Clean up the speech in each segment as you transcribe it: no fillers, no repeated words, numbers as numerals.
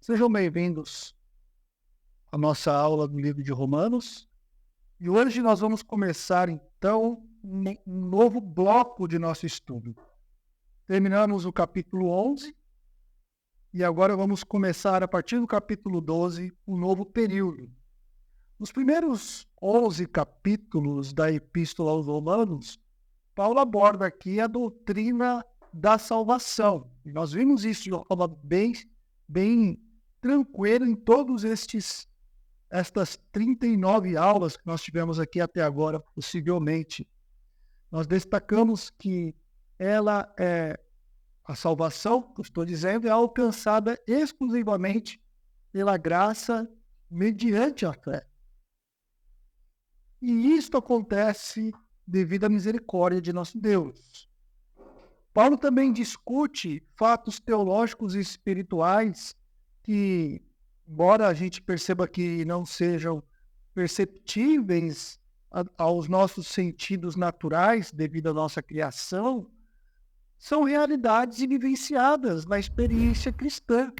Sejam bem-vindos à nossa aula do livro de Romanos. E hoje nós vamos começar, então, um novo bloco de nosso estudo. Terminamos o capítulo 11 e agora vamos começar, a partir do capítulo 12, um novo período. Nos primeiros 11 capítulos da Epístola aos Romanos, Paulo aborda aqui a doutrina da salvação. E nós vimos isso de uma forma bem tranquila em todos estas 39 aulas que nós tivemos aqui até agora, possivelmente. Nós destacamos que a salvação, que eu estou dizendo, é alcançada exclusivamente pela graça mediante a fé. E isto acontece devido à misericórdia de nosso Deus. Paulo também discute fatos teológicos e espirituais que, embora a gente perceba que não sejam perceptíveis aos nossos sentidos naturais devido à nossa criação, são realidades vivenciadas na experiência cristã.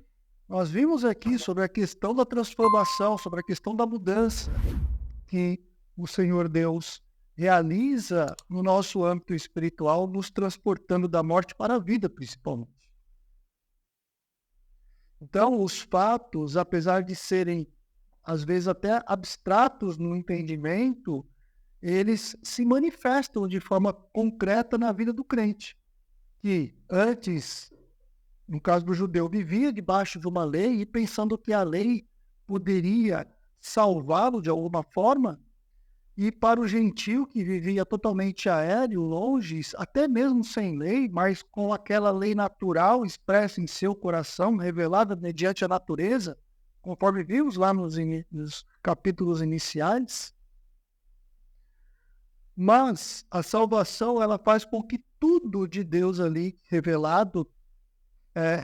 Nós vimos aqui sobre a questão da transformação, sobre a questão da mudança que o Senhor Deus realiza no nosso âmbito espiritual, nos transportando da morte para a vida, principalmente. Então, os fatos, apesar de serem, às vezes, até abstratos no entendimento, eles se manifestam de forma concreta na vida do crente, que antes, no caso do judeu, vivia debaixo de uma lei e pensando que a lei poderia salvá-lo de alguma forma. E para o gentio que vivia totalmente aéreo, longe, até mesmo sem lei, mas com aquela lei natural expressa em seu coração, revelada mediante a natureza, conforme vimos lá nos capítulos iniciais. Mas a salvação, ela faz com que tudo de Deus ali revelado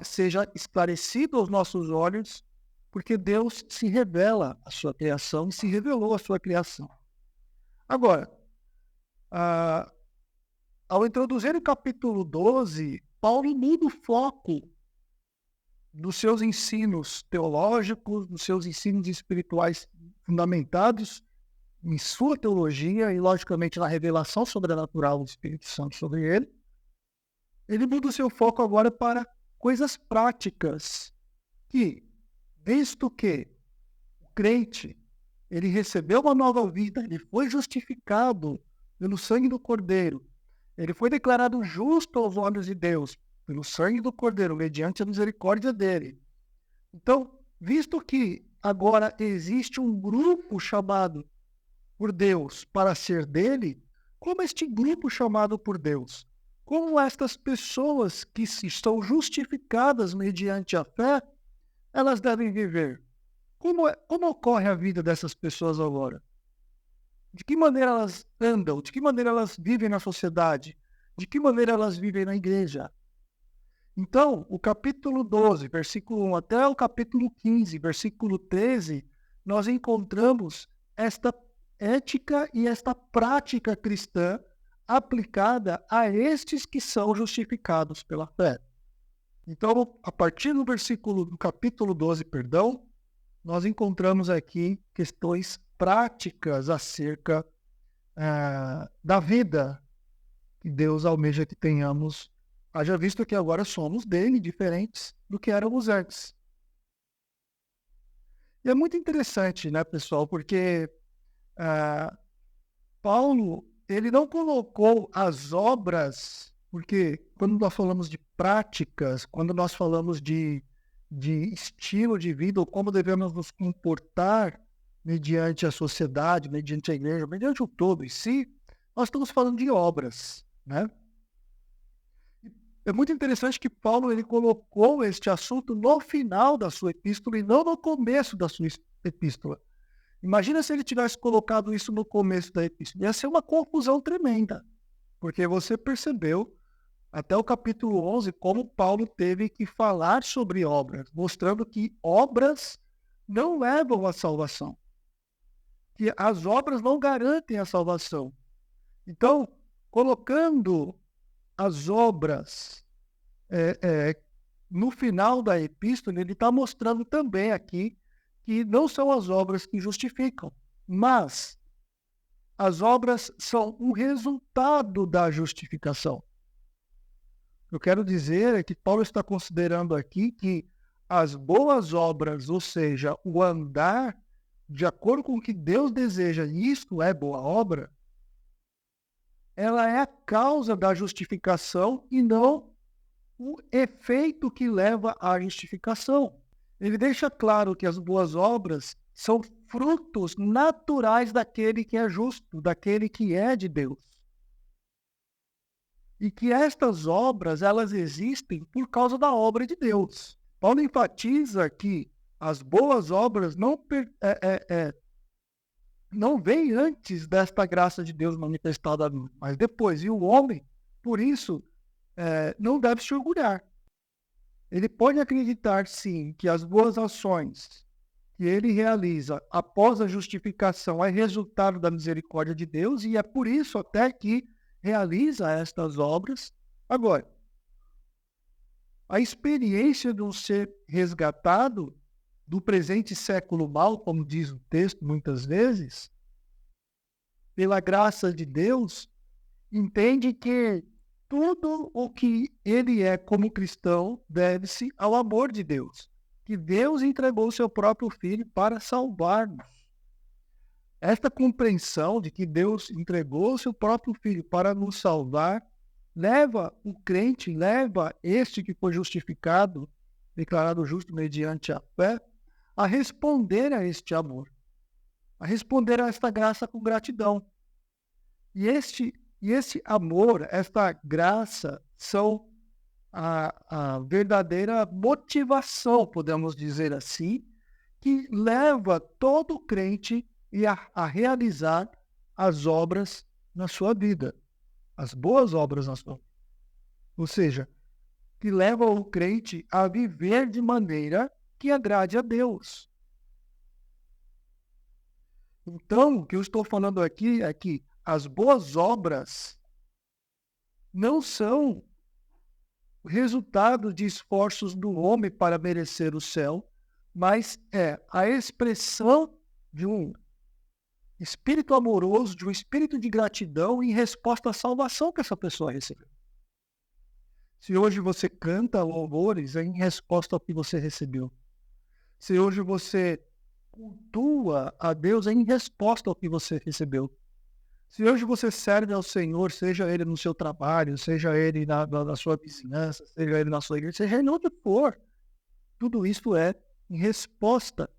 seja esclarecido aos nossos olhos, porque Deus se revela à sua criação e se revelou à sua criação. Agora, ao introduzir o capítulo 12, Paulo muda o foco dos seus ensinos teológicos, dos seus ensinos espirituais fundamentados em sua teologia e, logicamente, na revelação sobrenatural do Espírito Santo sobre ele. Ele muda o seu foco agora para coisas práticas que, visto que o crente ele recebeu uma nova vida, ele foi justificado pelo sangue do Cordeiro, ele foi declarado justo aos olhos de Deus pelo sangue do Cordeiro, mediante a misericórdia dele. Então, visto que agora existe um grupo chamado por Deus para ser dele, como este grupo chamado por Deus? Como estas pessoas que estão justificadas mediante a fé, elas devem viver? Como ocorre a vida dessas pessoas agora? De que maneira elas andam? De que maneira elas vivem na sociedade? De que maneira elas vivem na igreja? Então, o capítulo 12, versículo 1 até o capítulo 15, versículo 13, nós encontramos esta ética e esta prática cristã aplicada a estes que são justificados pela fé. Então, a partir do capítulo 12, nós encontramos aqui questões práticas acerca da vida que Deus almeja que tenhamos, haja visto que agora somos dele, diferentes do que éramos antes. E é muito interessante, né, pessoal, porque Paulo, ele não colocou as obras, porque quando nós falamos de práticas, quando nós falamos de estilo de vida, ou como devemos nos comportar mediante a sociedade, mediante a igreja, mediante o todo em si, nós estamos falando de obras, né? É muito interessante que Paulo ele colocou este assunto no final da sua epístola e não no começo da sua epístola. Imagina se ele tivesse colocado isso no começo da epístola. Ia ser uma confusão tremenda, porque você percebeu até o capítulo 11, como Paulo teve que falar sobre obras, mostrando que obras não levam à salvação, que as obras não garantem a salvação. Então, colocando as obras no final da epístola, ele está mostrando também aqui que não são as obras que justificam, mas as obras são um resultado da justificação. Eu quero dizer é que Paulo está considerando aqui que as boas obras, ou seja, o andar de acordo com o que Deus deseja, e isto é boa obra, ela é a causa da justificação e não o efeito que leva à justificação. Ele deixa claro que as boas obras são frutos naturais daquele que é justo, daquele que é de Deus. E que estas obras, elas existem por causa da obra de Deus. Paulo enfatiza que as boas obras não vêm antes desta graça de Deus manifestada, mas depois. E o homem, por isso, não deve se orgulhar. Ele pode acreditar, sim, que as boas ações que ele realiza após a justificação é resultado da misericórdia de Deus, e é por isso até que realiza estas obras. Agora, a experiência de um ser resgatado do presente século mal, como diz o texto muitas vezes, pela graça de Deus, entende que tudo o que ele é como cristão deve-se ao amor de Deus, que Deus entregou o seu próprio Filho para salvar-nos. Esta compreensão de que Deus entregou o seu próprio Filho para nos salvar, leva o crente, leva este que foi justificado, declarado justo mediante a fé, a responder a este amor, a responder a esta graça com gratidão. E esse amor, esta graça, são a verdadeira motivação, podemos dizer assim, que leva todo crente a realizar as obras na sua vida, as boas obras na sua vida. Ou seja, que leva o crente a viver de maneira que agrade a Deus. Então, o que eu estou falando aqui é que as boas obras não são o resultado de esforços do homem para merecer o céu, mas é a expressão de um espírito amoroso, de um espírito de gratidão em resposta à salvação que essa pessoa recebeu. Se hoje você canta louvores, é em resposta ao que você recebeu. Se hoje você cultua a Deus, é em resposta ao que você recebeu. Se hoje você serve ao Senhor, seja Ele no seu trabalho, seja Ele na sua vizinhança, seja Ele na sua igreja, seja Ele onde for, tudo isso é em resposta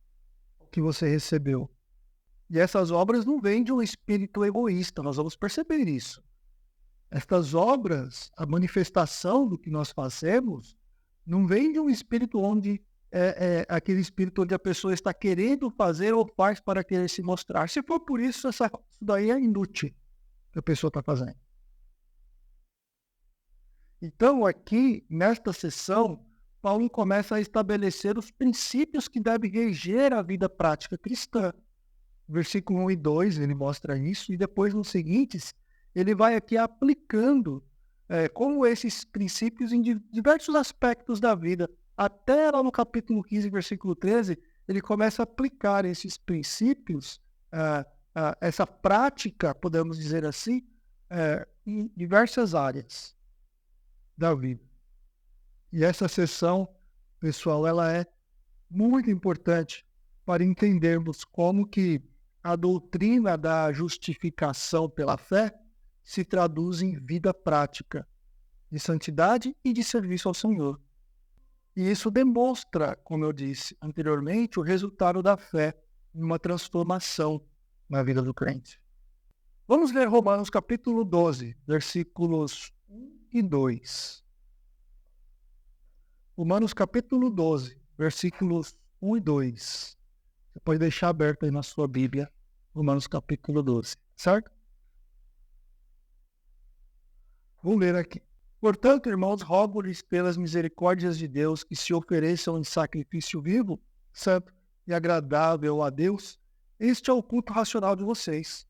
ao que você recebeu. E essas obras não vêm de um espírito egoísta, nós vamos perceber isso. Estas obras, a manifestação do que nós fazemos, não vem de um espírito onde aquele espírito onde a pessoa está querendo fazer ou faz para querer se mostrar. Se for por isso, isso daí é inútil que a pessoa está fazendo. Então, aqui, nesta sessão, Paulo começa a estabelecer os princípios que devem reger a vida prática cristã. Versículo 1 e 2, ele mostra isso, e depois, nos seguintes, ele vai aqui aplicando como esses princípios em diversos aspectos da vida. Até lá no capítulo 15, versículo 13, ele começa a aplicar esses princípios, essa prática, podemos dizer assim, em diversas áreas da vida. E essa sessão, pessoal, ela é muito importante para entendermos como que a doutrina da justificação pela fé se traduz em vida prática de santidade e de serviço ao Senhor. E isso demonstra, como eu disse anteriormente, o resultado da fé em uma transformação na vida do crente. Vamos ler Romanos capítulo 12, versículos 1 e 2. Romanos capítulo 12, versículos 1 e 2. Você pode deixar aberto aí na sua Bíblia, Romanos capítulo 12, certo? Vou ler aqui. Portanto, irmãos, rogo-lhes pelas misericórdias de Deus que se ofereçam em sacrifício vivo, santo e agradável a Deus. Este é o culto racional de vocês.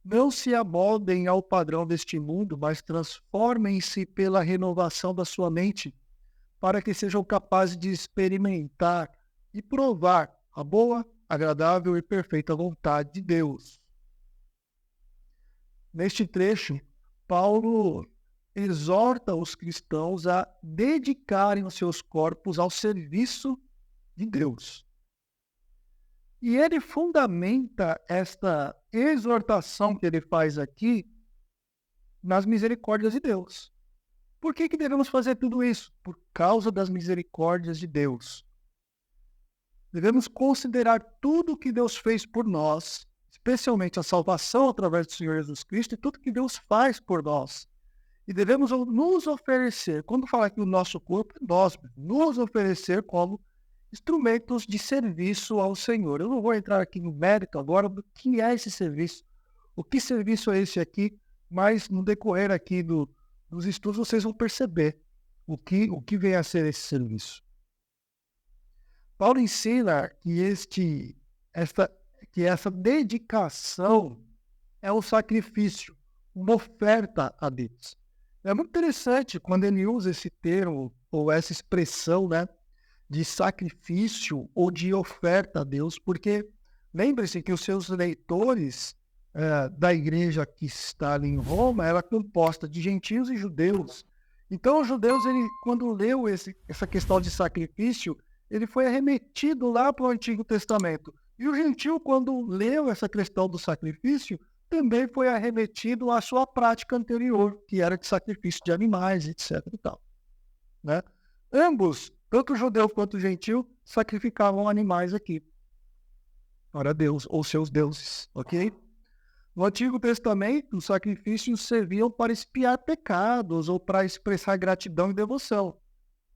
Não se amoldem ao padrão deste mundo, mas transformem-se pela renovação da sua mente, para que sejam capazes de experimentar e provar a boa, agradável e perfeita vontade de Deus. Neste trecho, Paulo exorta os cristãos a dedicarem os seus corpos ao serviço de Deus. E ele fundamenta esta exortação que ele faz aqui nas misericórdias de Deus. Por que devemos fazer tudo isso? Por causa das misericórdias de Deus. Devemos considerar tudo o que Deus fez por nós, especialmente a salvação através do Senhor Jesus Cristo e tudo que Deus faz por nós. E devemos nos oferecer, quando falar que o nosso corpo é nós, nos oferecer como instrumentos de serviço ao Senhor. Eu não vou entrar aqui no mérito agora do que é esse serviço, o que serviço é esse aqui, mas no decorrer aqui dos estudos vocês vão perceber o que vem a ser esse serviço. Paulo ensina que essa dedicação é um sacrifício, uma oferta a Deus. É muito interessante quando ele usa esse termo, ou essa expressão, né, de sacrifício ou de oferta a Deus, porque lembre-se que os seus leitores da igreja que está ali em Roma era composta de gentios e judeus. Então, os judeus, quando leu essa questão de sacrifício, ele foi arremetido lá para o Antigo Testamento. E o gentio, quando leu essa questão do sacrifício, também foi arremetido à sua prática anterior, que era de sacrifício de animais, etc. e tal, né? Ambos, tanto o judeu quanto o gentio, sacrificavam animais aqui para Deus, ou seus deuses, ok? No Antigo Testamento, os sacrifícios serviam para expiar pecados ou para expressar gratidão e devoção.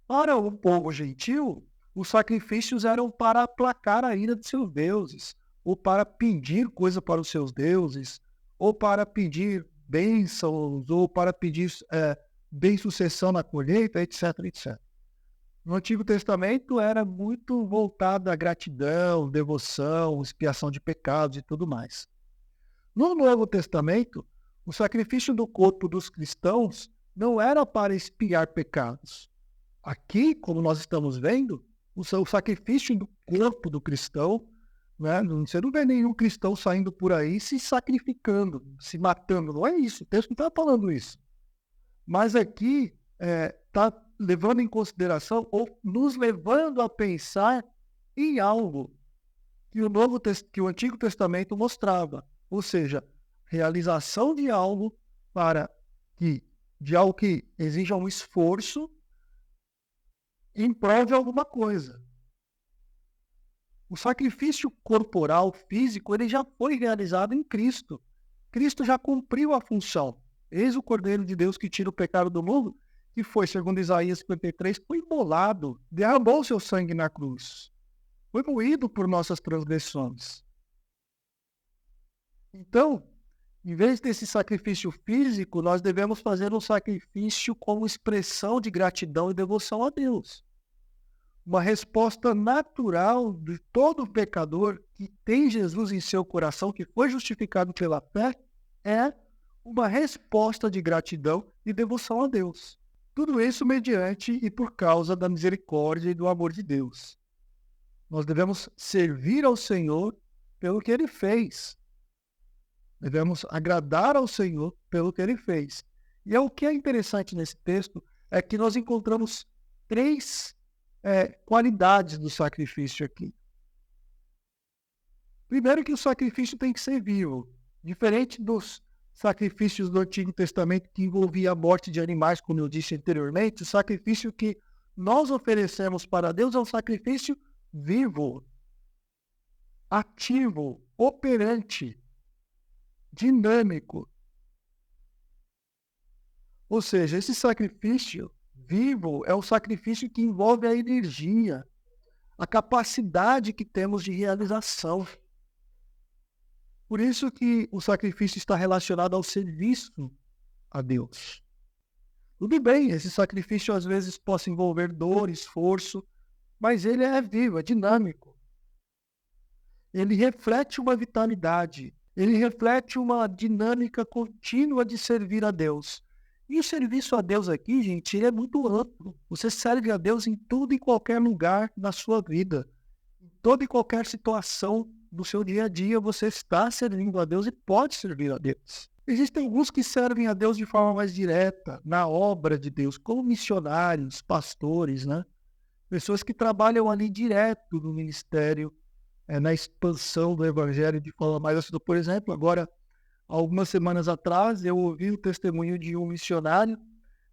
Para o povo gentil, os sacrifícios eram para aplacar a ira de seus deuses, ou para pedir coisa para os seus deuses, ou para pedir bênçãos, ou para pedir bem-sucessão na colheita, etc, etc. No Antigo Testamento era muito voltado à gratidão, devoção, expiação de pecados e tudo mais. No Novo Testamento, o sacrifício do corpo dos cristãos não era para expiar pecados. Aqui, como nós estamos vendo, o sacrifício do corpo do cristão, né, você não vê nenhum cristão saindo por aí se sacrificando, se matando. Não é isso, o texto não está falando isso. Mas aqui está levando em consideração ou nos levando a pensar em algo que o Antigo Testamento mostrava. Ou seja, realização de algo de algo que exija um esforço em prol de alguma coisa. O sacrifício corporal, físico, ele já foi realizado em Cristo. Cristo já cumpriu a função. Eis o Cordeiro de Deus que tira o pecado do mundo, que foi, segundo Isaías 53, foi imolado, derramou seu sangue na cruz. Foi moído por nossas transgressões. Então, em vez desse sacrifício físico, nós devemos fazer um sacrifício como expressão de gratidão e devoção a Deus. Uma resposta natural de todo pecador que tem Jesus em seu coração, que foi justificado pela fé, é uma resposta de gratidão e devoção a Deus. Tudo isso mediante e por causa da misericórdia e do amor de Deus. Nós devemos servir ao Senhor pelo que Ele fez. Devemos agradar ao Senhor pelo que Ele fez. E o que é interessante nesse texto é que nós encontramos três qualidades do sacrifício aqui. Primeiro, que o sacrifício tem que ser vivo. Diferente dos sacrifícios do Antigo Testamento que envolvia a morte de animais, como eu disse anteriormente, o sacrifício que nós oferecemos para Deus é um sacrifício vivo, ativo, operante, dinâmico. Ou seja, esse sacrifício vivo é um sacrifício que envolve a energia, a capacidade que temos de realização. Por isso que o sacrifício está relacionado ao serviço a Deus. Tudo bem, esse sacrifício às vezes possa envolver dor, esforço, mas ele é vivo, é dinâmico. Ele reflete uma vitalidade, ele reflete uma dinâmica contínua de servir a Deus. E o serviço a Deus aqui, gente, ele é muito amplo. Você serve a Deus em tudo e qualquer lugar da sua vida. Em toda e qualquer situação do seu dia a dia, você está servindo a Deus e pode servir a Deus. Existem alguns que servem a Deus de forma mais direta, na obra de Deus, como missionários, pastores, né? Pessoas que trabalham ali direto no ministério, na expansão do evangelho de forma mais assim. Por exemplo, agora, algumas semanas atrás, eu ouvi o testemunho de um missionário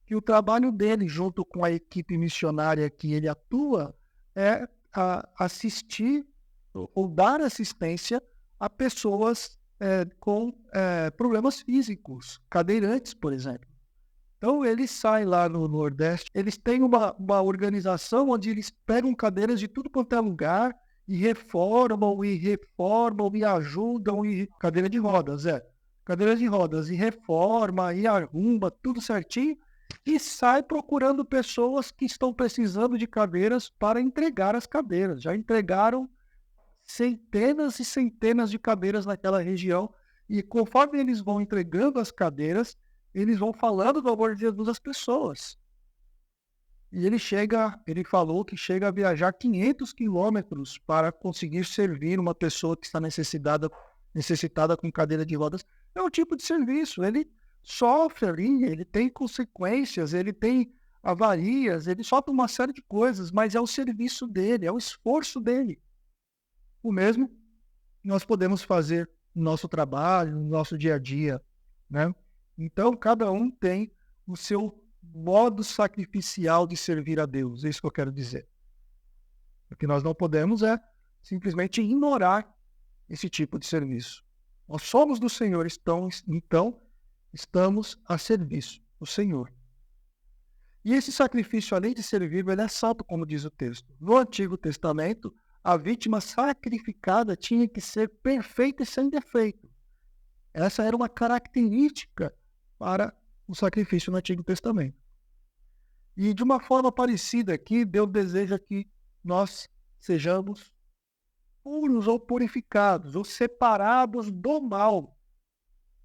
que o trabalho dele, junto com a equipe missionária que ele atua, é assistir ou dar assistência a pessoas com problemas físicos, cadeirantes, por exemplo. Então, eles saem lá no Nordeste, eles têm uma organização onde eles pegam cadeiras de tudo quanto é lugar e reformam, e ajudam, cadeira de rodas, cadeiras de rodas, e reforma, e arruma, tudo certinho, e sai procurando pessoas que estão precisando de cadeiras para entregar as cadeiras. Já entregaram centenas e centenas de cadeiras naquela região, e conforme eles vão entregando as cadeiras, eles vão falando do amor de Jesus às pessoas. E ele falou que chega a viajar 500 quilômetros para conseguir servir uma pessoa que está necessitada com cadeira de rodas. É um tipo de serviço, ele sofre ali, ele tem consequências, ele tem avarias, ele sofre uma série de coisas, mas é o serviço dele, é o esforço dele. O mesmo nós podemos fazer no nosso trabalho, no nosso dia a dia, né? Então, cada um tem o seu modo sacrificial de servir a Deus, é isso que eu quero dizer. O que nós não podemos é simplesmente ignorar esse tipo de serviço. Nós somos do Senhor, então estamos a serviço do Senhor. E esse sacrifício, além de servir, ele é santo, como diz o texto. No Antigo Testamento, a vítima sacrificada tinha que ser perfeita e sem defeito. Essa era uma característica para o sacrifício no Antigo Testamento. E de uma forma parecida aqui, Deus deseja que nós sejamos puros ou purificados, ou separados do mal,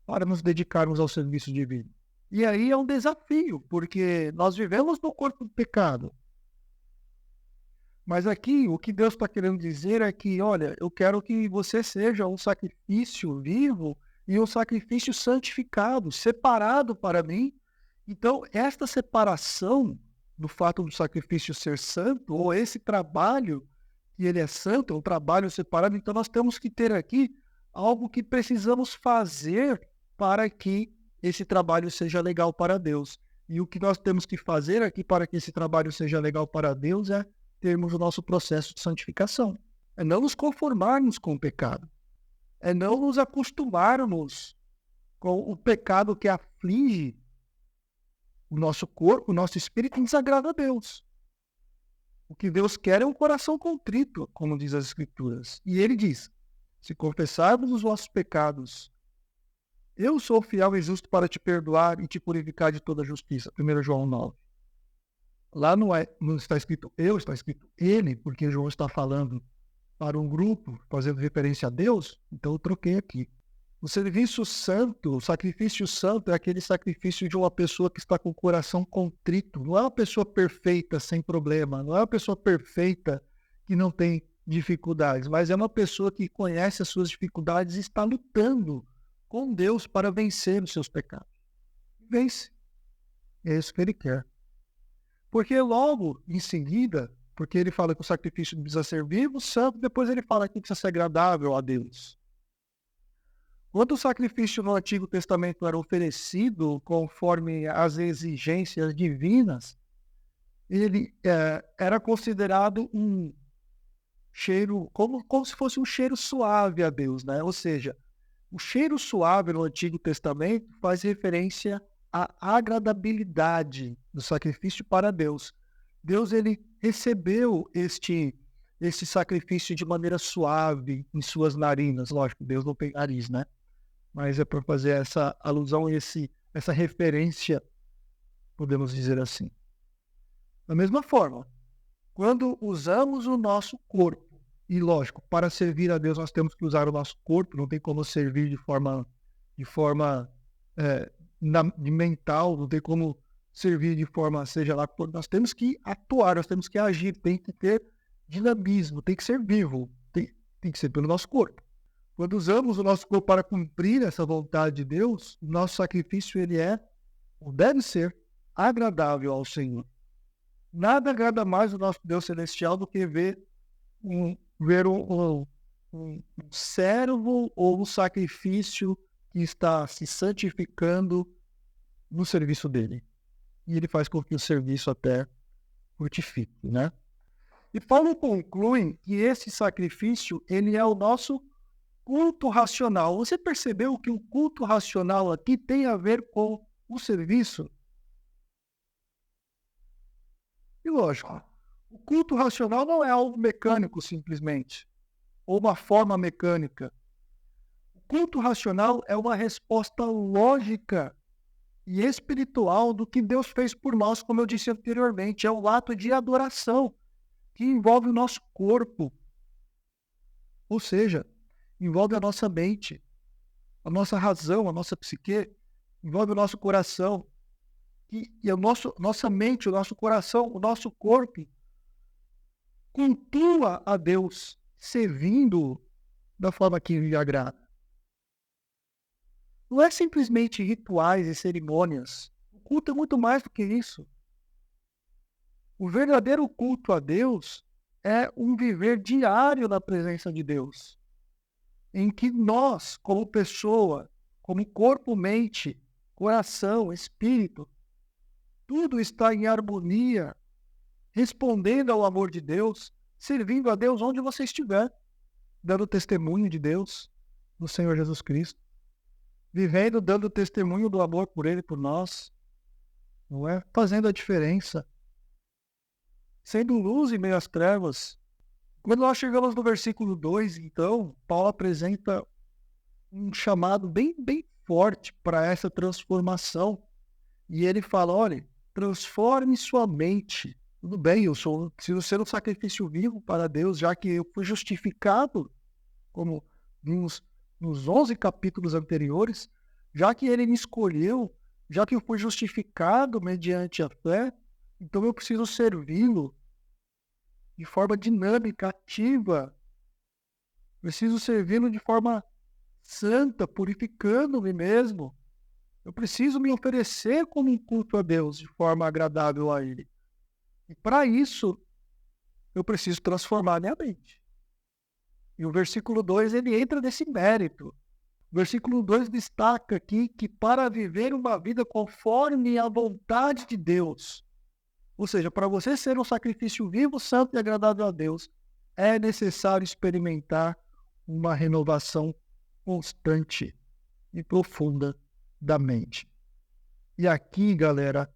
para nos dedicarmos ao serviço divino. E aí é um desafio, porque nós vivemos no corpo do pecado. Mas aqui, o que Deus está querendo dizer é que, olha, eu quero que você seja um sacrifício vivo e um sacrifício santificado, separado para mim. Então, esta separação do fato do sacrifício ser santo, ou esse trabalho que ele é santo, é um trabalho separado, então nós temos que ter aqui algo que precisamos fazer para que esse trabalho seja legal para Deus. E o que nós temos que fazer aqui para que esse trabalho seja legal para Deus é termos o nosso processo de santificação. É não nos conformarmos com o pecado. É não nos acostumarmos com o pecado que aflige o nosso corpo, o nosso espírito, e desagrada a Deus. O que Deus quer é um coração contrito, como diz as Escrituras. E ele diz, se confessarmos os vossos pecados, eu sou fiel e justo para te perdoar e te purificar de toda justiça. 1 João 9. Lá não está escrito eu, está escrito ele, porque João está falando para um grupo, fazendo referência a Deus, então eu troquei aqui. O serviço santo, o sacrifício santo é aquele sacrifício de uma pessoa que está com o coração contrito. Não é uma pessoa perfeita, sem problema, não é uma pessoa perfeita que não tem dificuldades, mas é uma pessoa que conhece as suas dificuldades e está lutando com Deus para vencer os seus pecados. Vence. É isso que ele quer. Porque logo em seguida, porque ele fala que o sacrifício precisa ser vivo, santo, depois ele fala que precisa ser agradável a Deus. Quando o sacrifício no Antigo Testamento era oferecido conforme as exigências divinas, ele era considerado um cheiro, como se fosse um cheiro suave a Deus, né? Ou seja, o cheiro suave no Antigo Testamento faz referência à agradabilidade do sacrifício para Deus. Deus, ele recebeu este sacrifício de maneira suave em suas narinas. Lógico, Deus não tem nariz, né? Mas é para fazer essa alusão e essa referência, podemos dizer assim. Da mesma forma, quando usamos o nosso corpo, e lógico, para servir a Deus nós temos que usar o nosso corpo, não tem como servir de forma de mental, não tem como servir de forma, seja lá, nós temos que atuar, nós temos que agir, tem que ter dinamismo, tem que ser vivo, tem que ser pelo nosso corpo. Quando usamos o nosso corpo para cumprir essa vontade de Deus, o nosso sacrifício ele é, ou deve ser, agradável ao Senhor. Nada agrada mais o nosso Deus celestial do que ver um servo ou um sacrifício que está se santificando no serviço dele. E ele faz com que o serviço até frutifique, né? E Paulo conclui que esse sacrifício, ele é o nosso culto racional. Você percebeu que o culto racional aqui tem a ver com o serviço? E lógico, o culto racional não é algo mecânico simplesmente, ou uma forma mecânica. O culto racional é uma resposta lógica e espiritual do que Deus fez por nós, como eu disse anteriormente. É o ato de adoração que envolve o nosso corpo, ou seja, envolve a nossa mente, a nossa razão, a nossa psique, envolve o nosso coração, e a nossa mente, o nosso coração, o nosso corpo cultua a Deus, servindo da forma que lhe agrada. Não é simplesmente rituais e cerimônias. O culto é muito mais do que isso. O verdadeiro culto a Deus é um viver diário na presença de Deus, em que nós, como pessoa, como corpo, mente, coração, espírito, tudo está em harmonia, respondendo ao amor de Deus, servindo a Deus onde você estiver, dando testemunho de Deus, do Senhor Jesus Cristo, vivendo, dando testemunho do amor por Ele, por nós, não é? Fazendo a diferença, sendo luz em meio às trevas. Quando nós chegamos no versículo 2, então, Paulo apresenta um chamado bem forte para essa transformação. E ele fala, olha, transforme sua mente. Tudo bem, eu preciso ser um sacrifício vivo para Deus, já que eu fui justificado, como vimos nos 11 capítulos anteriores, já que ele me escolheu, já que eu fui justificado mediante a fé, então eu preciso servi-lo de forma dinâmica, ativa. Preciso servi-lo de forma santa, purificando-me mesmo. Eu preciso me oferecer como um culto a Deus de forma agradável a Ele. E para isso, eu preciso transformar minha mente. E o versículo 2, ele entra nesse mérito. O versículo 2 destaca aqui que para viver uma vida conforme a vontade de Deus, ou seja, para você ser um sacrifício vivo, santo e agradável a Deus, é necessário experimentar uma renovação constante e profunda da mente. E aqui, galera,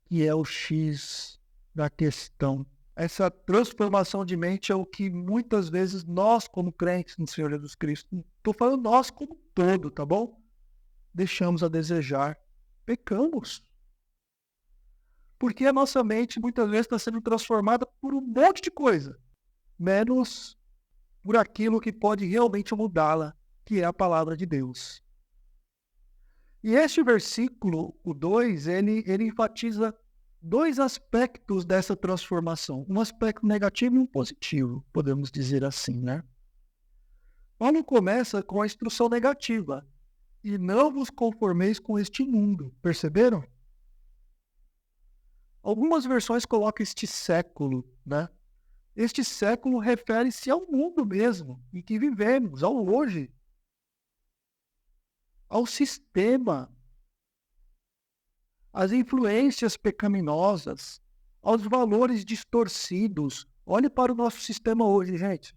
que é o X da questão. Essa transformação de mente é o que muitas vezes nós, como crentes no Senhor Jesus Cristo, estou falando nós como todo, tá bom? Deixamos a desejar, pecamos. Porque a nossa mente muitas vezes está sendo transformada por um monte de coisa, menos por aquilo que pode realmente mudá-la, que é a palavra de Deus. E este versículo, o 2, ele enfatiza dois aspectos dessa transformação. Um aspecto negativo e um positivo, podemos dizer assim, né? Paulo começa com a instrução negativa. E não vos conformeis com este mundo. Perceberam? Algumas versões colocam este século, né? Este século refere-se ao mundo mesmo, em que vivemos, ao hoje, ao sistema, às influências pecaminosas, aos valores distorcidos. Olhe para o nosso sistema hoje, gente.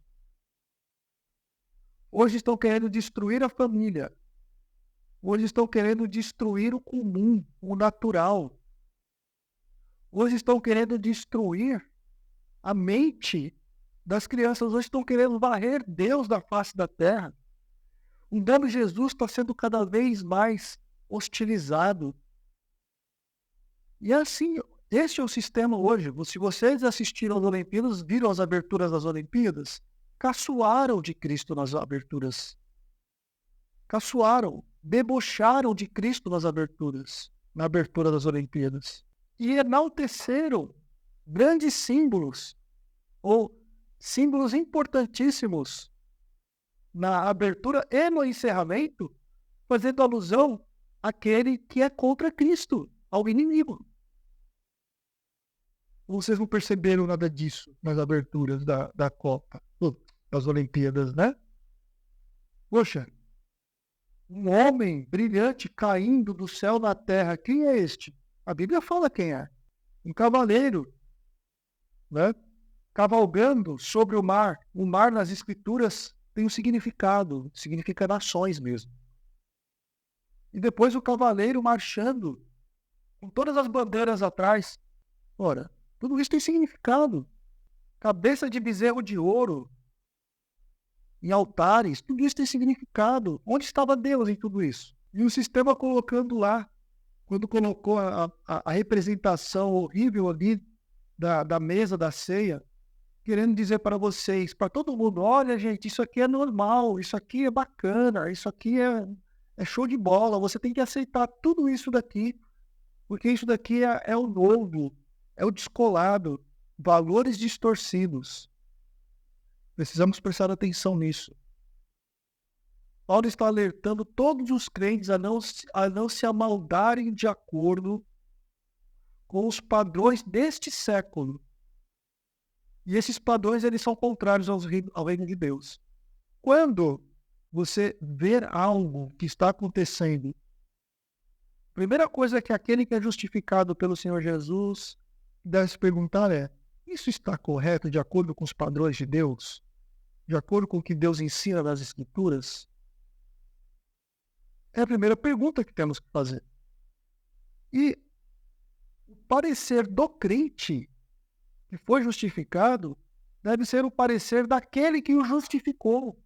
Hoje estão querendo destruir a família. Hoje estão querendo destruir o comum, o natural. Hoje estão querendo destruir a mente das crianças. Hoje estão querendo varrer Deus da face da terra. O nome Jesus está sendo cada vez mais hostilizado. E assim, este é o sistema hoje. Se vocês assistiram às Olimpíadas, viram as aberturas das Olimpíadas, caçoaram de Cristo nas aberturas. Caçoaram. debocharam de Cristo na abertura das Olimpíadas, e enalteceram grandes símbolos, ou símbolos importantíssimos, na abertura e no encerramento, fazendo alusão àquele que é contra Cristo, ao inimigo. Vocês não perceberam nada disso nas aberturas da Copa, das Olimpíadas, né? Poxa, um homem brilhante caindo do céu na terra, quem é este? A Bíblia fala quem é. Um cavaleiro, né? Cavalgando sobre o mar. O mar nas Escrituras tem um significado, significa nações mesmo. E depois o cavaleiro marchando, com todas as bandeiras atrás. Ora, tudo isso tem significado. Cabeça de bezerro de ouro, em altares, tudo isso tem significado. Onde estava Deus em tudo isso? E o sistema colocando lá, quando colocou a representação horrível ali da mesa da ceia, querendo dizer para vocês, para todo mundo, olha gente, isso aqui é normal, isso aqui é bacana, isso aqui é show de bola, você tem que aceitar tudo isso daqui, porque isso daqui é o novo, é o descolado, valores distorcidos. Precisamos prestar atenção nisso. Paulo está alertando todos os crentes a não se amaldarem de acordo com os padrões deste século. E esses padrões, eles são contrários ao reino de Deus. Quando você ver algo que está acontecendo, a primeira coisa que aquele que é justificado pelo Senhor Jesus deve se perguntar é: isso está correto de acordo com os padrões de Deus? De acordo com o que Deus ensina nas Escrituras? É a primeira pergunta que temos que fazer. E o parecer do crente que foi justificado deve ser o parecer daquele que o justificou,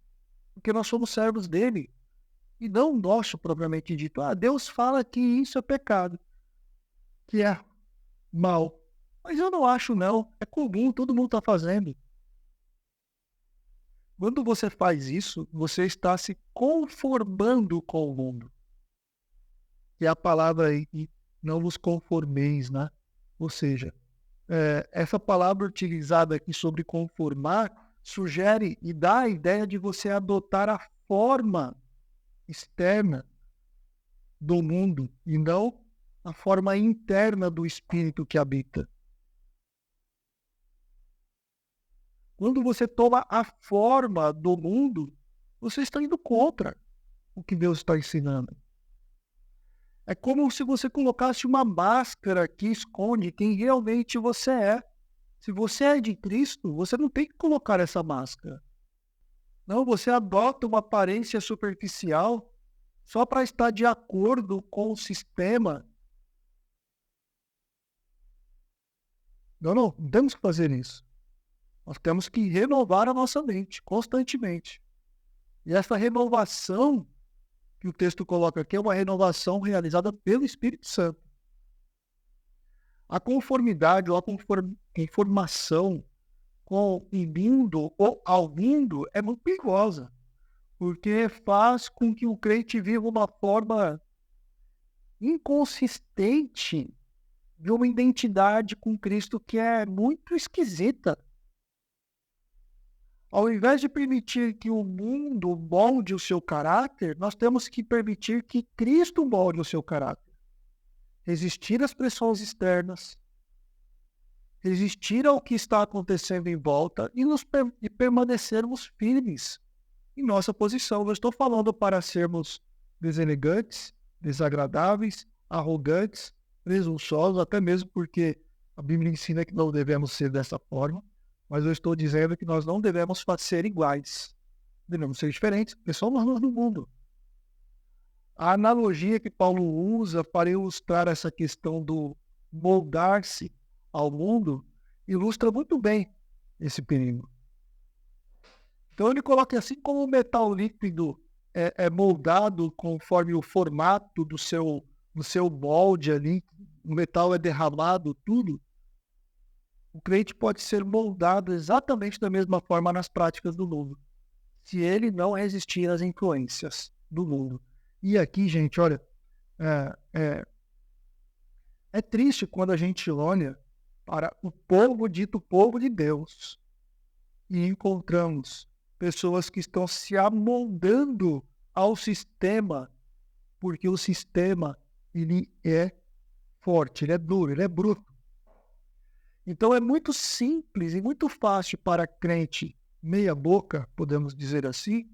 porque nós somos servos dele, e não nosso propriamente dito. Deus fala que isso é pecado, que é mal. Mas eu não acho não, é comum, todo mundo está fazendo. Quando você faz isso, você está se conformando com o mundo. Que é a palavra aí, não vos conformeis, né? Ou seja, essa palavra utilizada aqui sobre conformar sugere e dá a ideia de você adotar a forma externa do mundo e não a forma interna do espírito que habita. Quando você toma a forma do mundo, você está indo contra o que Deus está ensinando. É como se você colocasse uma máscara que esconde quem realmente você é. Se você é de Cristo, você não tem que colocar essa máscara. Não, você adota uma aparência superficial só para estar de acordo com o sistema. Não temos que fazer isso. Nós temos que renovar a nossa mente constantemente. E essa renovação que o texto coloca aqui é uma renovação realizada pelo Espírito Santo. A conformidade ou a conformação com o mundo ou ao mundo é muito perigosa, porque faz com que o crente viva uma forma inconsistente de uma identidade com Cristo que é muito esquisita. Ao invés de permitir que o mundo molde o seu caráter, nós temos que permitir que Cristo molde o seu caráter. Resistir às pressões externas, resistir ao que está acontecendo em volta e permanecermos firmes em nossa posição. Não estou falando para sermos deselegantes, desagradáveis, arrogantes, presunçosos, até mesmo porque a Bíblia ensina que não devemos ser dessa forma. Mas eu estou dizendo que nós não devemos ser iguais. Devemos ser diferentes, porque somos nós no mundo. A analogia que Paulo usa para ilustrar essa questão do moldar-se ao mundo ilustra muito bem esse perigo. Então ele coloca assim como o metal líquido é moldado conforme o formato do seu molde ali, o metal é derramado, tudo. O crente pode ser moldado exatamente da mesma forma nas práticas do mundo, se ele não resistir às influências do mundo. E aqui, gente, olha, é, é, é triste quando a gente olha para o povo dito povo de Deus e encontramos pessoas que estão se amoldando ao sistema, porque o sistema ele é forte, ele é duro, ele é bruto. Então é muito simples e muito fácil para crente meia boca, podemos dizer assim,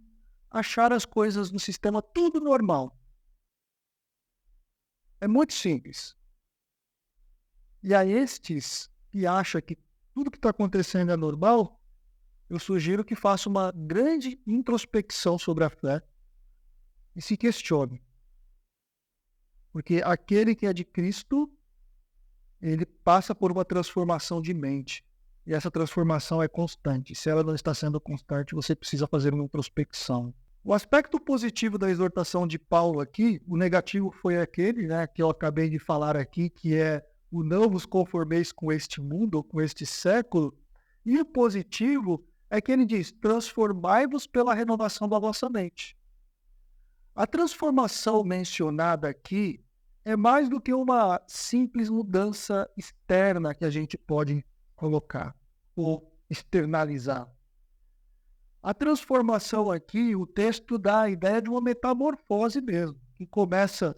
achar as coisas no sistema tudo normal. É muito simples. E a estes que acham que tudo que está acontecendo é normal, eu sugiro que faça uma grande introspecção sobre a fé e se questione. Porque aquele que é de Cristo, ele passa por uma transformação de mente. E essa transformação é constante. Se ela não está sendo constante, você precisa fazer uma introspecção. O aspecto positivo da exortação de Paulo aqui, o negativo foi aquele, né, que eu acabei de falar aqui, que é o não vos conformeis com este mundo ou com este século. E o positivo é que ele diz, transformai-vos pela renovação da vossa mente. A transformação mencionada aqui é mais do que uma simples mudança externa que a gente pode colocar ou externalizar. A transformação aqui, o texto dá a ideia de uma metamorfose mesmo, que começa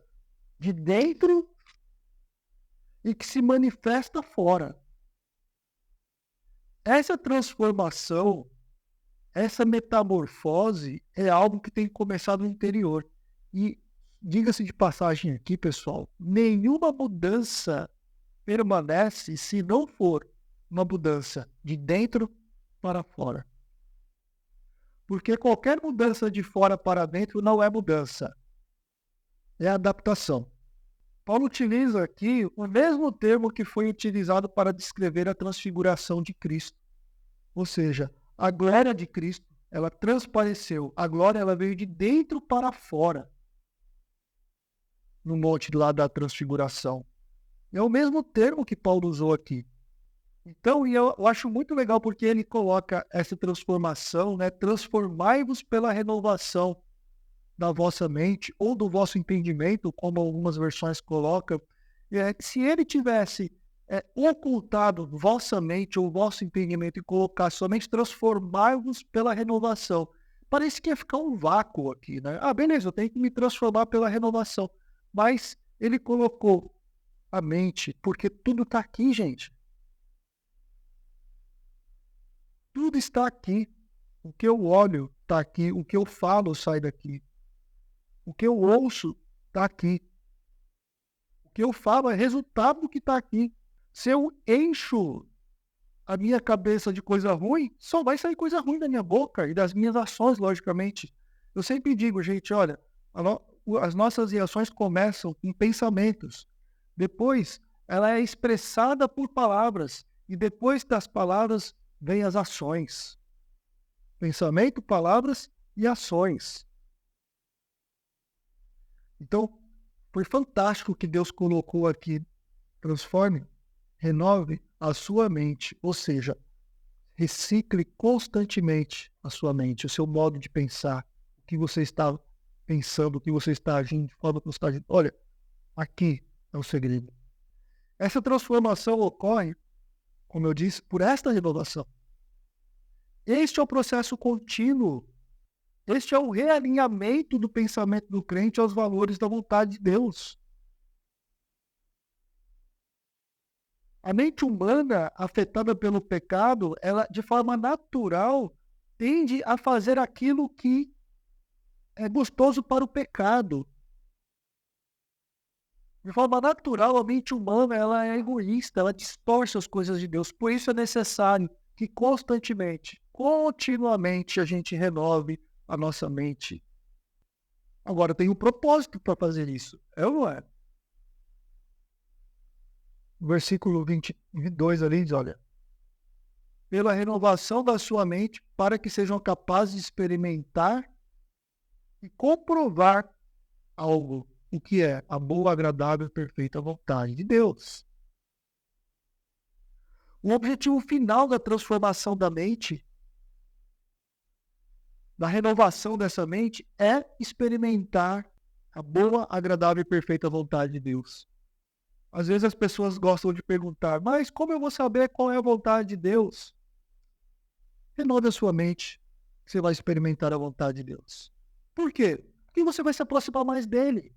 de dentro e que se manifesta fora. Essa transformação, essa metamorfose é algo que tem que começar no interior. E diga-se de passagem aqui, pessoal, nenhuma mudança permanece se não for uma mudança de dentro para fora. Porque qualquer mudança de fora para dentro não é mudança, é adaptação. Paulo utiliza aqui o mesmo termo que foi utilizado para descrever a transfiguração de Cristo. Ou seja, a glória de Cristo, ela transpareceu. A glória, ela veio de dentro para fora, no monte lá da transfiguração. É o mesmo termo que Paulo usou aqui. Então, e eu acho muito legal porque ele coloca essa transformação, né? Transformai-vos pela renovação da vossa mente ou do vosso entendimento, como algumas versões colocam. Se ele tivesse ocultado vossa mente ou vosso entendimento e colocar somente transformai-vos pela renovação, parece que ia ficar um vácuo aqui, né? Ah, beleza, eu tenho que me transformar pela renovação. Mas ele colocou a mente, porque tudo está aqui, gente. Tudo está aqui. O que eu olho está aqui. O que eu falo sai daqui. O que eu ouço está aqui. O que eu falo é resultado do que está aqui. Se eu encho a minha cabeça de coisa ruim, só vai sair coisa ruim da minha boca e das minhas ações, logicamente. Eu sempre digo, gente, olha, as nossas reações começam com pensamentos. Depois, ela é expressada por palavras. E depois das palavras, vem as ações. Pensamento, palavras e ações. Então, foi fantástico o que Deus colocou aqui. Transforme, renove a sua mente, ou seja, recicle constantemente a sua mente, o seu modo de pensar, o que você está pensando, o que você está agindo, de forma que você está agindo. Olha, aqui é o segredo. Essa transformação ocorre, como eu disse, por esta renovação. Este é o processo contínuo. Este é o realinhamento do pensamento do crente aos valores da vontade de Deus. A mente humana, afetada pelo pecado, ela, de forma natural, tende a fazer aquilo que é gostoso para o pecado. De forma natural, a mente humana ela é egoísta, ela distorce as coisas de Deus. Por isso é necessário que constantemente, continuamente, a gente renove a nossa mente. Agora, tem um propósito para fazer isso, é ou não é? O versículo 22 ali diz, olha, pela renovação da sua mente, para que sejam capazes de experimentar e comprovar algo, o que é a boa, agradável e perfeita vontade de Deus. O objetivo final da transformação da mente, da renovação dessa mente, é experimentar A boa, agradável e perfeita vontade de Deus. Às vezes as pessoas gostam de perguntar, mas como eu vou saber qual é a vontade de Deus? Renove a sua mente, que você vai experimentar a vontade de Deus. Por quê? Porque você vai se aproximar mais dele.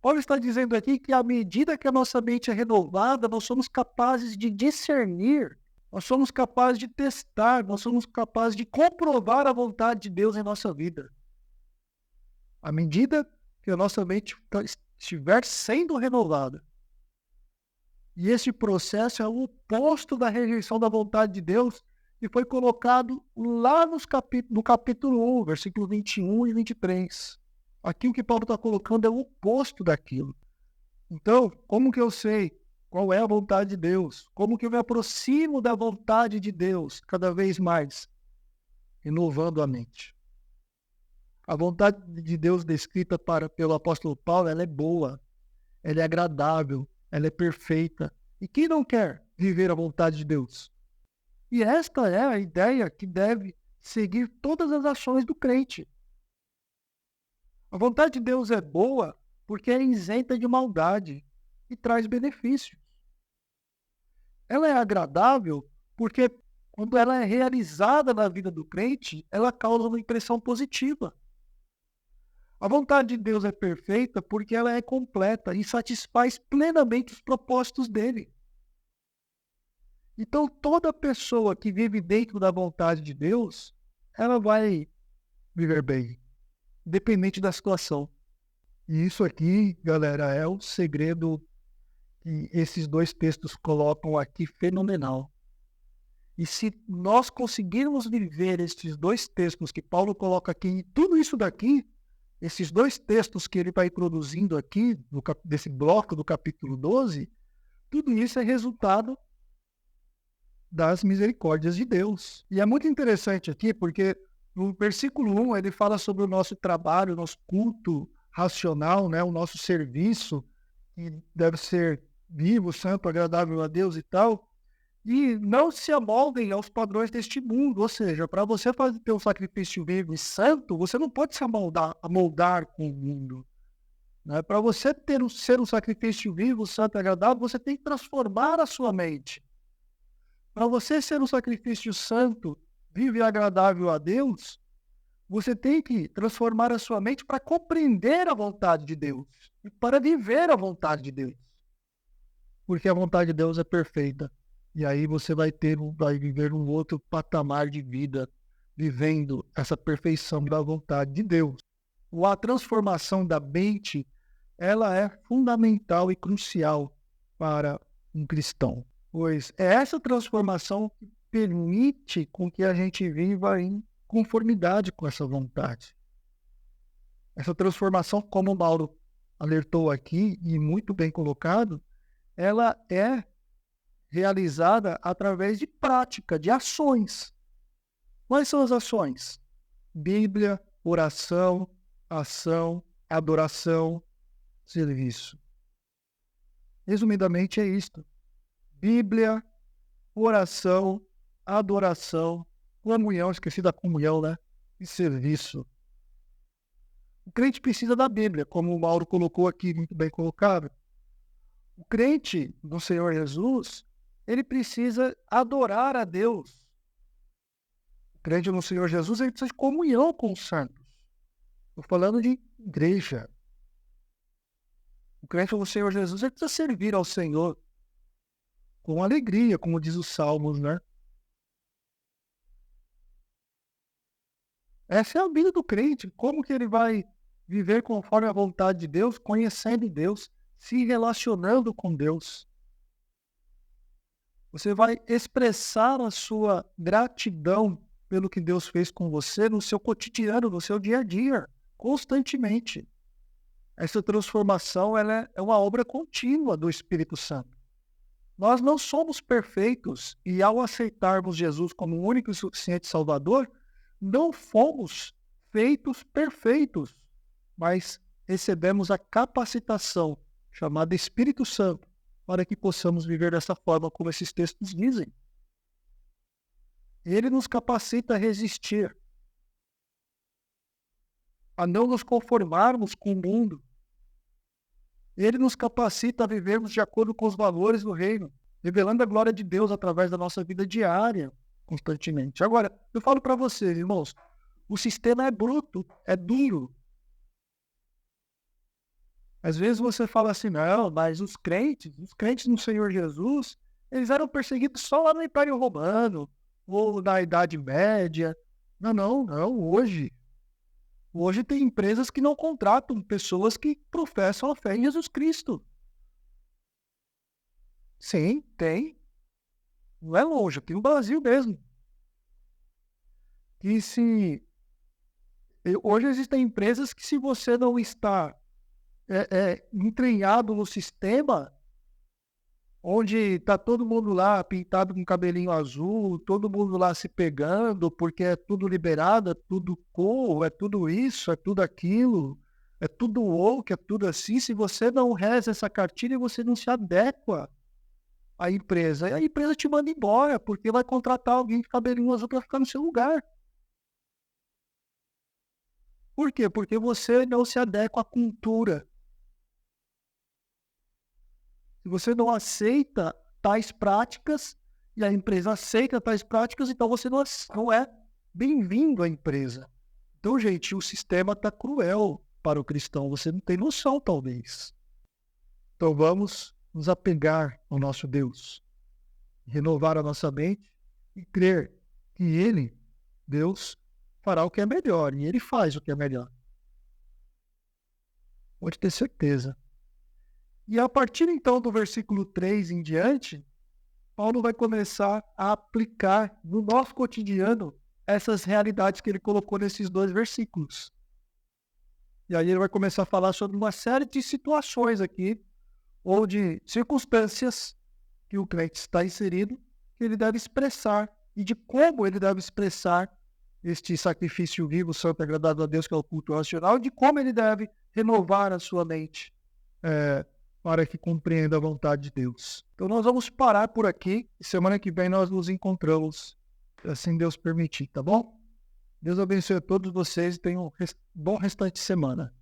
Paulo está dizendo aqui que à medida que a nossa mente é renovada, nós somos capazes de discernir, nós somos capazes de testar, nós somos capazes de comprovar a vontade de Deus em nossa vida. À medida que a nossa mente estiver sendo renovada. E esse processo é o oposto da rejeição da vontade de Deus, que foi colocado lá no capítulo 1, versículo 21 e 23. Aqui o que Paulo está colocando é o oposto daquilo. Então, como que eu sei qual é a vontade de Deus? Como que eu me aproximo da vontade de Deus cada vez mais? Renovando a mente. A vontade de Deus descrita pelo apóstolo Paulo, ela é boa, ela é agradável, ela é perfeita. E quem não quer viver a vontade de Deus? E esta é a ideia que deve seguir todas as ações do crente. A vontade de Deus é boa porque é isenta de maldade e traz benefícios. Ela é agradável porque, quando ela é realizada na vida do crente, ela causa uma impressão positiva. A vontade de Deus é perfeita porque ela é completa e satisfaz plenamente os propósitos dele. Então, toda pessoa que vive dentro da vontade de Deus, ela vai viver bem, independente da situação. E isso aqui, galera, é o segredo que esses dois textos colocam aqui fenomenal. E se nós conseguirmos viver esses dois textos que Paulo coloca aqui, e tudo isso daqui, esses dois textos que ele está introduzindo aqui, desse bloco do capítulo 12, tudo isso é resultado das misericórdias de Deus. E é muito interessante aqui, porque no versículo 1 ele fala sobre o nosso trabalho, o nosso culto racional, né, o nosso serviço, que deve ser vivo, santo, agradável a Deus e tal. E não se amoldem aos padrões deste mundo. Ou seja, para você ter um sacrifício vivo e santo, você não pode se amoldar com o mundo. Né? Para você ser um sacrifício vivo, santo e agradável, você tem que transformar a sua mente. Para você ser um sacrifício santo, vivo e agradável a Deus, você tem que transformar a sua mente para compreender a vontade de Deus e para viver a vontade de Deus. Porque a vontade de Deus é perfeita. E aí você vai viver um outro patamar de vida, vivendo essa perfeição da vontade de Deus. A transformação da mente, ela é fundamental e crucial para um cristão. Pois é essa transformação que permite com que a gente viva em conformidade com essa vontade. Essa transformação, como o Mauro alertou aqui, e muito bem colocado, ela é realizada através de prática, de ações. Quais são as ações? Bíblia, oração, ação, adoração, serviço. Resumidamente é isto. Bíblia, oração, adoração, comunhão, esqueci da comunhão, né? E serviço. O crente precisa da Bíblia, como o Mauro colocou aqui, muito bem colocado. O crente do Senhor Jesus, ele precisa adorar a Deus. O crente no Senhor Jesus, ele precisa de comunhão com os santos. Estou falando de igreja. O crente no Senhor Jesus, ele precisa servir ao Senhor com alegria, como diz os Salmos, né? Essa é a vida do crente. Como que ele vai viver conforme a vontade de Deus, conhecendo Deus, se relacionando com Deus? Você vai expressar a sua gratidão pelo que Deus fez com você no seu cotidiano, no seu dia a dia, constantemente. Essa transformação ela é uma obra contínua do Espírito Santo. Nós não somos perfeitos e, ao aceitarmos Jesus como o único e suficiente Salvador, não fomos feitos perfeitos, mas recebemos a capacitação chamada Espírito Santo para que possamos viver dessa forma como esses textos dizem. Ele nos capacita a resistir a não nos conformarmos com o mundo. Ele nos capacita a vivermos de acordo com os valores do reino, revelando a glória de Deus através da nossa vida diária, constantemente. Agora, eu falo para vocês, irmãos, o sistema é bruto, é duro. Às vezes você fala assim, não, mas os crentes no Senhor Jesus, eles eram perseguidos só lá no Império Romano, ou na Idade Média. Não, hoje. Hoje tem empresas que não contratam pessoas que professam a fé em Jesus Cristo. Sim, tem. Não é longe, aqui no Brasil mesmo. E hoje existem empresas que, se você não está entranhado no sistema, onde está todo mundo lá pintado com cabelinho azul, todo mundo lá se pegando, porque é tudo liberado, é tudo cool, é tudo isso, é tudo aquilo, é tudo woke, é tudo assim. Se você não reza essa cartilha, você não se adequa à empresa. E a empresa te manda embora, porque vai contratar alguém de cabelinho azul para ficar no seu lugar. Por quê? Porque você não se adequa à cultura. Se você não aceita tais práticas, e a empresa aceita tais práticas, então você não é bem-vindo à empresa. Então, gente, o sistema está cruel para o cristão. Você não tem noção, talvez. Então, vamos nos apegar ao nosso Deus, renovar a nossa mente e crer que Ele, Deus, fará o que é melhor. E Ele faz o que é melhor. Pode ter certeza. E a partir então do versículo 3 em diante, Paulo vai começar a aplicar no nosso cotidiano essas realidades que ele colocou nesses 2 versículos. E aí ele vai começar a falar sobre uma série de situações aqui, ou de circunstâncias que o crente está inserido, que ele deve expressar, e de como ele deve expressar este sacrifício vivo, santo e agradável a Deus, que é o culto racional, e de como ele deve renovar a sua mente, para que compreenda a vontade de Deus. Então nós vamos parar por aqui e semana que vem nós nos encontramos, se assim Deus permitir, tá bom? Deus abençoe a todos vocês e tenham um bom restante de semana.